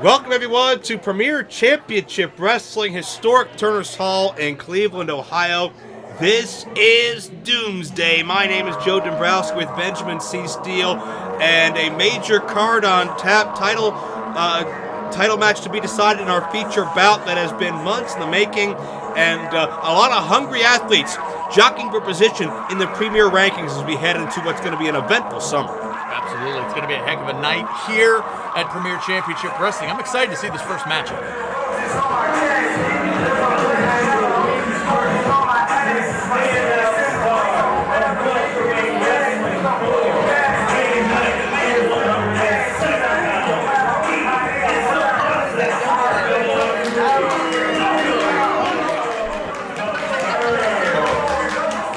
Welcome, everyone, to Premier Championship Wrestling, historic Turner's Hall in Cleveland, Ohio. This is Doomsday. My name is Joe Dombrowski with Benjamin C. Steele, and a major card on tap, title match to be decided in our feature bout that has been months in the making, and a lot of hungry athletes jockeying for position in the Premier rankings as we head into what's going to be an eventful summer. Absolutely. It's going to be a heck of a night here at Premier Championship Wrestling. I'm excited to see this first matchup.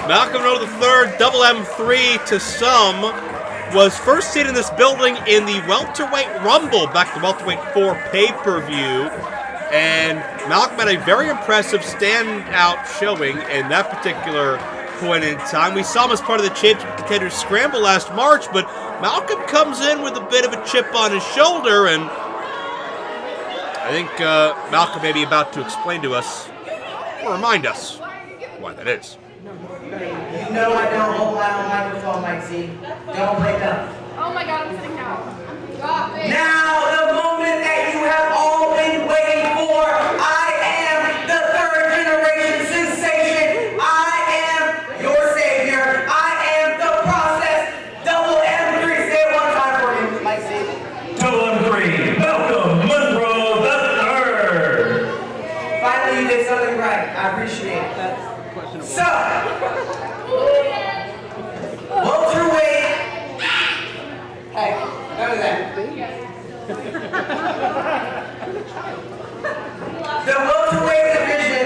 Malcolm Monroe III, double M3 to some, was first seen in this building in the Welterweight Rumble, back to Welterweight 4 pay-per-view, and Malcolm had a very impressive standout showing in that particular point in time. We saw him as part of the Championship Contenders Scramble last March, but Malcolm comes in with a bit of a chip on his shoulder, and I think Malcolm may be about to explain to us, or remind us, why that is. You know I don't hold my own microphone, Mike Z. Don't play dumb. Oh my God, I'm sitting down. Now, the moment that you have all been waiting for, I am the third generation sensation. I am your savior. I am the process. Double M3. Say it one time for me, Mike Z. Double M3. Welcome, Monroe the third. Finally, you did something right. I appreciate it. So, welterweight. Hey, none of that. The welterweight division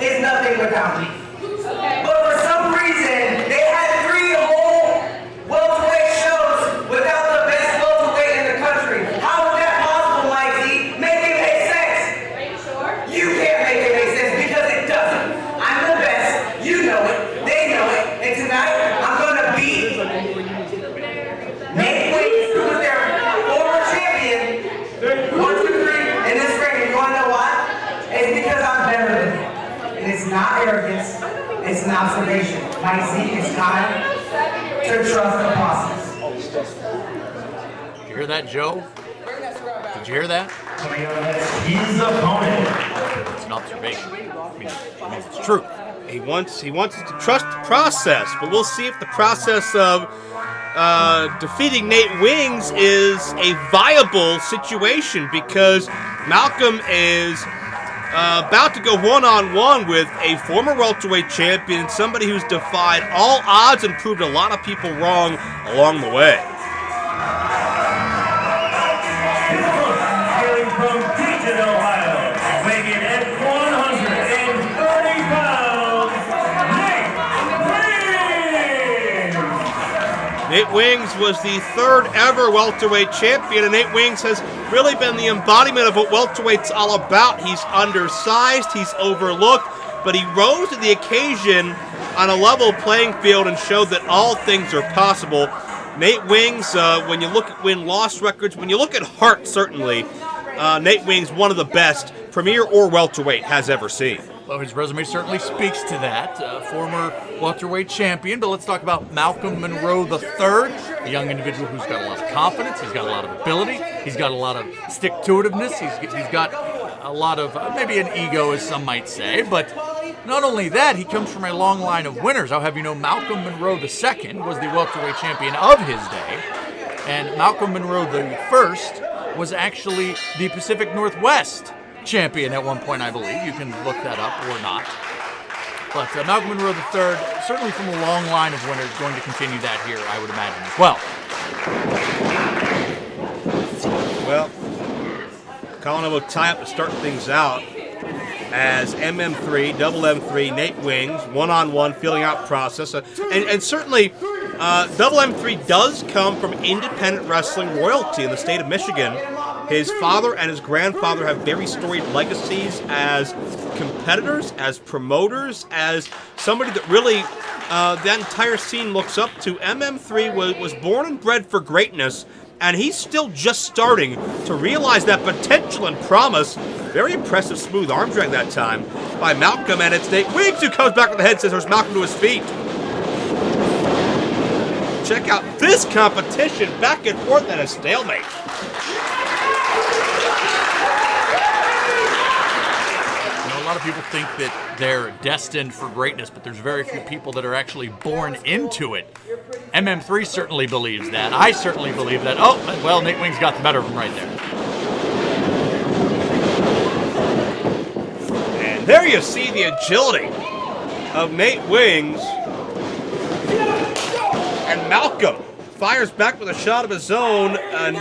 is nothing without me. But for some reason, they had 3 whole welterweight shows without the best welterweight in the country. How is that possible, Mike Z? Make it make sense. Are you sure? You can't make it make sense because it doesn't. I'm the best. You know it. They know it. And tonight, I'm going to beat Nate Wings, who was their former champion, 1, 2, 3 in this ring. And you want to know why? It's because I'm better than him. And it's not arrogance. It's an observation. Mike Z, it's time to trust the process. Did you hear that, Joe? Did you hear that? Coming out of his opponent. It's an observation. I mean, it's true. He wants us to trust the process, but we'll see if the process of defeating Nate Wings is a viable situation, because Malcolm is about to go one-on-one with a former welterweight champion, somebody who's defied all odds and proved a lot of people wrong along the way. Hailing from Dayton, Ohio, weighing in at 130 pounds, Nate Wings was the 3rd ever welterweight champion, and Nate Wings has really been the embodiment of what welterweight's all about. He's undersized, he's overlooked, but he rose to the occasion on a level playing field and showed that all things are possible. Nate Wings, when you look at win-loss records, when you look at heart, certainly, Nate Wings, one of the best Premier or welterweight has ever seen. Well, his resume certainly speaks to that. Former welterweight champion, but let's talk about Malcolm Monroe III, a young individual who's got a lot of confidence, he's got a lot of ability, he's got a lot of stick-to-itiveness, he's got a lot of, maybe an ego, as some might say, but not only that, he comes from a long line of winners. I'll have you know, Malcolm Monroe II was the welterweight champion of his day, and Malcolm Monroe I was actually the Pacific Northwest champion at one point, I believe. You can look that up or not. But Malcolm Monroe III, certainly from a long line of winners, going to continue that here, I would imagine, as well. Well, Colin will tie up to start things out as MM3, double M3, Nate Wings, one-on-one feeling out process. And certainly, double M3 does come from independent wrestling royalty in the state of Michigan. His father and his grandfather have very storied legacies as competitors, as promoters, as somebody that really that entire scene looks up to. MM3 was born and bred for greatness, and he's still just starting to realize that potential and promise. Very impressive smooth arm drag that time by Malcolm, and it's Nate Wings who comes back with the head scissors. Malcolm to his feet. Check out this competition, back and forth at a stalemate. A lot of people think that they're destined for greatness, but there's very few people that are actually born into it. MM3 certainly believes that. I certainly believe that. Oh, well, Nate Wings got the better of him right there. And there you see the agility of Nate Wings. And Malcolm fires back with a shot of his own. And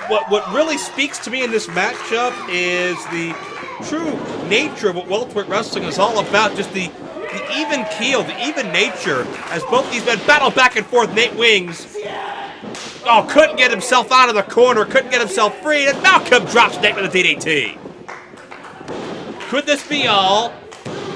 what really speaks to me in this matchup is the true nature of what welterweight wrestling is all about. Just the even keel, the even nature as both these men battle back and forth. Nate Wings, couldn't get himself out of the corner, couldn't get himself free, and Malcolm drops Nate with a DDT. Could this be all?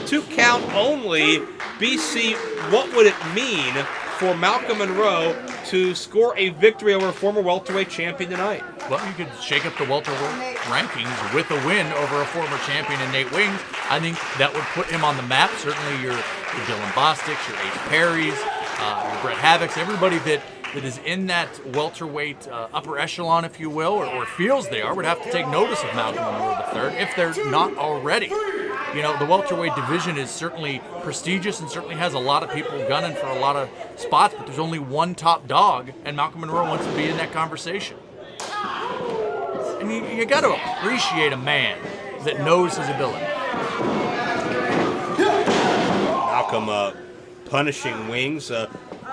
2 count only. BC, what would it mean for Malcolm Monroe to score a victory over a former welterweight champion tonight? Well, you could shake up the welterweight rankings with a win over a former champion in Nate Wings. I think that would put him on the map. Certainly your Dylan Bostick's, your Ace Perry's, your Brett Havoc's, everybody that is in that welterweight upper echelon, if you will, or feels they are, would have to take notice of Malcolm Monroe III if they're not already. You know, the welterweight division is certainly prestigious and certainly has a lot of people gunning for a lot of spots, but there's only one top dog, and Malcolm Monroe wants to be in that conversation. And you got to appreciate a man that knows his ability. Malcolm punishing Wings.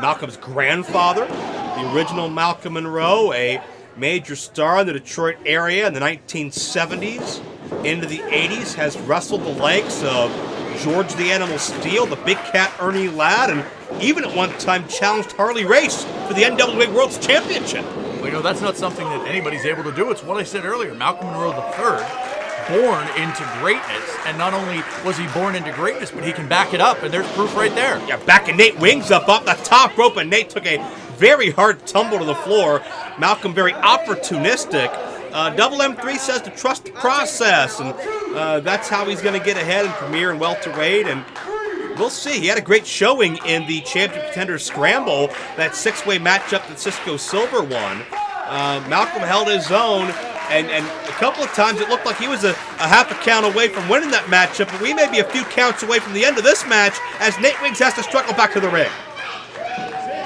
Malcolm's grandfather, the original Malcolm Monroe, a major star in the Detroit area in the 1970s. Into the 80s, has wrestled the likes of George the Animal Steele, the Big Cat Ernie Ladd, and even at one time challenged Harley Race for the NWA World's Championship. Well, you know, that's not something that anybody's able to do. It's what I said earlier. Malcolm Monroe III, born into greatness, and not only was he born into greatness, but he can back it up, and there's proof right there. Yeah, backing Nate Wings up off the top rope, and Nate took a very hard tumble to the floor. Malcolm very opportunistic. Double M3 says to trust the process, and that's how he's going to get ahead and premiere in welterweight, and we'll see. He had a great showing in the Champion Contenders Scramble, that 6-way matchup that Cisco Silver won. Malcolm held his own, and a couple of times it looked like he was a half a count away from winning that matchup, but we may be a few counts away from the end of this match as Nate Wings has to struggle back to the ring.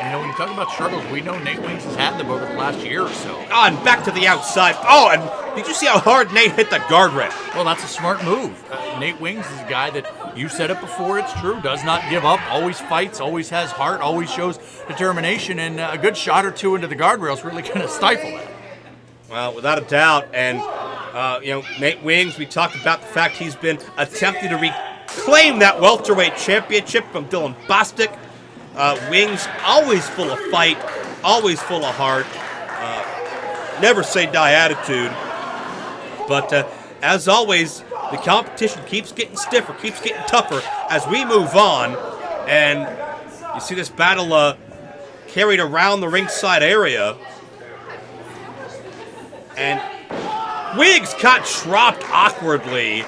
You know, when you talk about struggles, we know Nate Wings has had them over the last year or so. And back to the outside. Oh, and did you see how hard Nate hit the guardrail? Well, that's a smart move. Nate Wings is a guy that, you said it before, it's true, does not give up, always fights, always has heart, always shows determination, and a good shot or two into the guardrail is really going to stifle that. Well, without a doubt, and Nate Wings, we talked about the fact he's been attempting to reclaim that welterweight championship from Dylan Bostick. Wings always full of fight, always full of heart, never say die attitude. But as always, the competition keeps getting stiffer, keeps getting tougher as we move on. And you see this battle carried around the ringside area. And Wings got dropped awkwardly.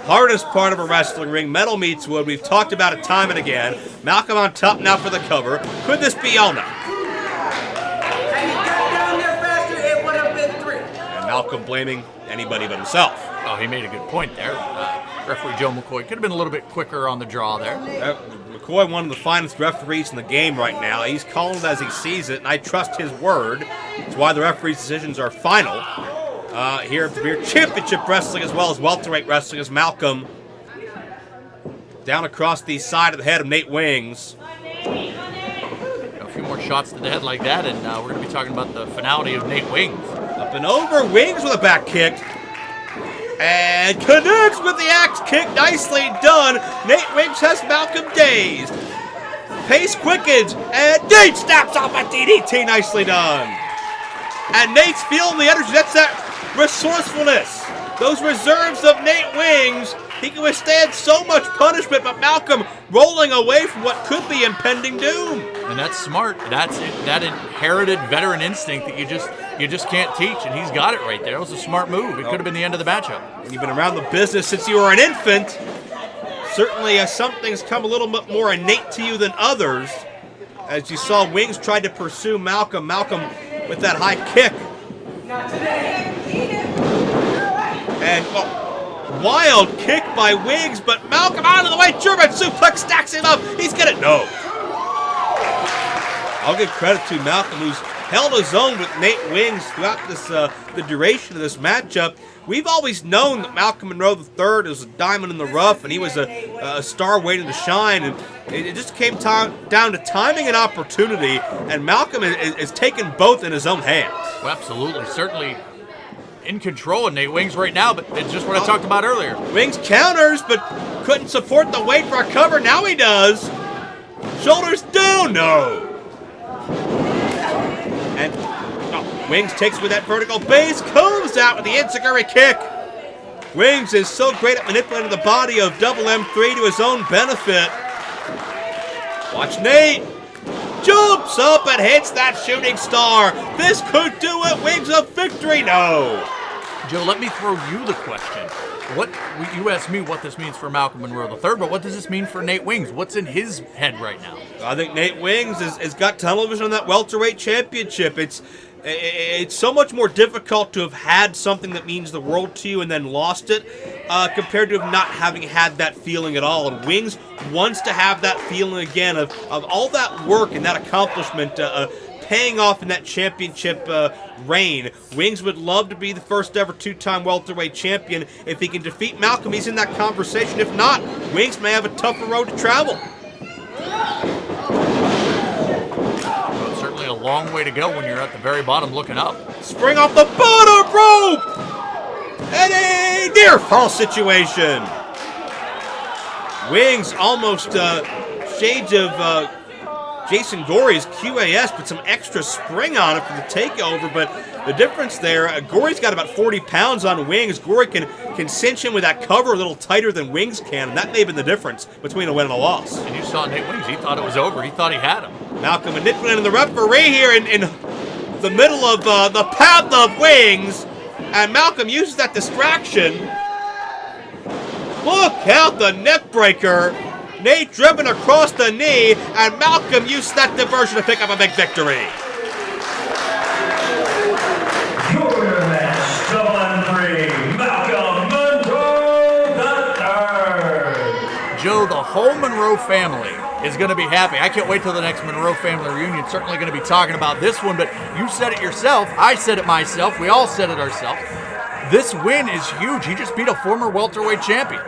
Hardest part of a wrestling ring, metal meets wood. We've talked about it time and again. Malcolm on top now for the cover. Could this be all now? Had he got down there faster, it would have been 3. And Malcolm blaming anybody but himself. Oh, he made a good point there. Referee Joe McCoy could have been a little bit quicker on the draw there. McCoy, one of the finest referees in the game right now. He's calling it as he sees it, and I trust his word. That's why the referee's decisions are final. Here at the Premier Championship Wrestling as well as welterweight wrestling as Malcolm down across the side of the head of Nate Wings. A few more shots to the head like that, and we're going to be talking about the finality of Nate Wings. Up and over, Wings with a back kick. And connects with the axe kick, nicely done. Nate Wings has Malcolm dazed. Pace quickens, and Nate snaps off a DDT, nicely done. And Nate's feeling the energy, that's that resourcefulness. those reserves of Nate Wings. He can withstand so much punishment, but Malcolm rolling away from what could be impending doom. And that's smart. That's it. That inherited veteran instinct that you just can't teach, and he's got it right there. It was a smart move. It could have been the end of the matchup. You've been around the business since you were an infant. Certainly, some things come a little bit more innate to you than others. As you saw, Wings tried to pursue Malcolm. Malcolm with that high kick. And wild kick by Wings, but Malcolm out of the way. German suplex stacks him up. He's gonna no. I'll give credit to Malcolm, who's held his own with Nate Wings throughout this the duration of this matchup. We've always known that Malcolm Monroe III was a diamond in the rough, and he was a star waiting to shine. And it just came down to timing and opportunity, and Malcolm is taking both in his own hands. Well, absolutely, certainly in control of Nate Wings right now, but it's just what I talked about earlier. Wings counters, but couldn't support the weight for a cover. Now he does. Shoulders down, no. And Wings takes with that vertical base, comes out with the enziguri kick. Wings is so great at manipulating the body of Double M3 to his own benefit. Watch Nate. Jumps up and hits that shooting star. This could do it. Wings of victory. No. Joe, let me throw you the question. You asked me what this means for Malcolm Monroe III, but what does this mean for Nate Wings? What's in his head right now? I think Nate Wings has got television on that welterweight championship. It's so much more difficult to have had something that means the world to you and then lost it compared to not having had that feeling at all. And Wings wants to have that feeling again of all that work and that accomplishment paying off in that championship reign. Wings would love to be the first ever two-time welterweight champion. If he can defeat Malcolm, he's in that conversation. If not, Wings may have a tougher road to travel. Well, certainly a long way to go when you're at the very bottom looking up. Spring off the bottom rope! And a near fall situation. Wings almost shades of Jason Gory's QAS, but some extra spring on it for the takeover. But the difference there, Gory's got about 40 pounds on Wings. Gory can cinch him with that cover a little tighter than Wings can, and that may have been the difference between a win and a loss. And you saw Nate Wings. He thought it was over. He thought he had him. Malcolm manipulating the referee here in the middle of the path of Wings, and Malcolm uses that distraction. Look out, the neck breaker. Nate driven across the knee, and Malcolm used that diversion to pick up a big victory. Your match, Double M3, Malcolm Monroe III. Joe, the whole Monroe family is going to be happy. I can't wait till the next Monroe family reunion. Certainly going to be talking about this one, but you said it yourself. I said it myself. We all said it ourselves. This win is huge. He just beat a former welterweight champion.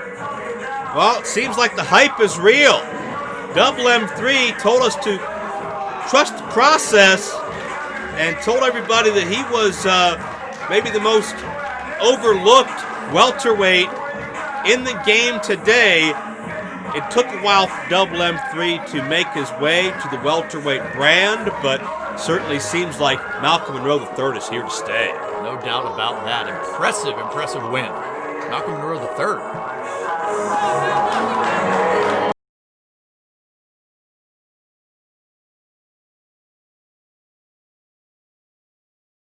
Well, it seems like the hype is real. Double M3 told us to trust the process and told everybody that he was maybe the most overlooked welterweight in the game today. It took a while for Double M3 to make his way to the welterweight brand, but certainly seems like Malcolm Monroe III is here to stay. No doubt about that. Impressive win. Malcolm Monroe III.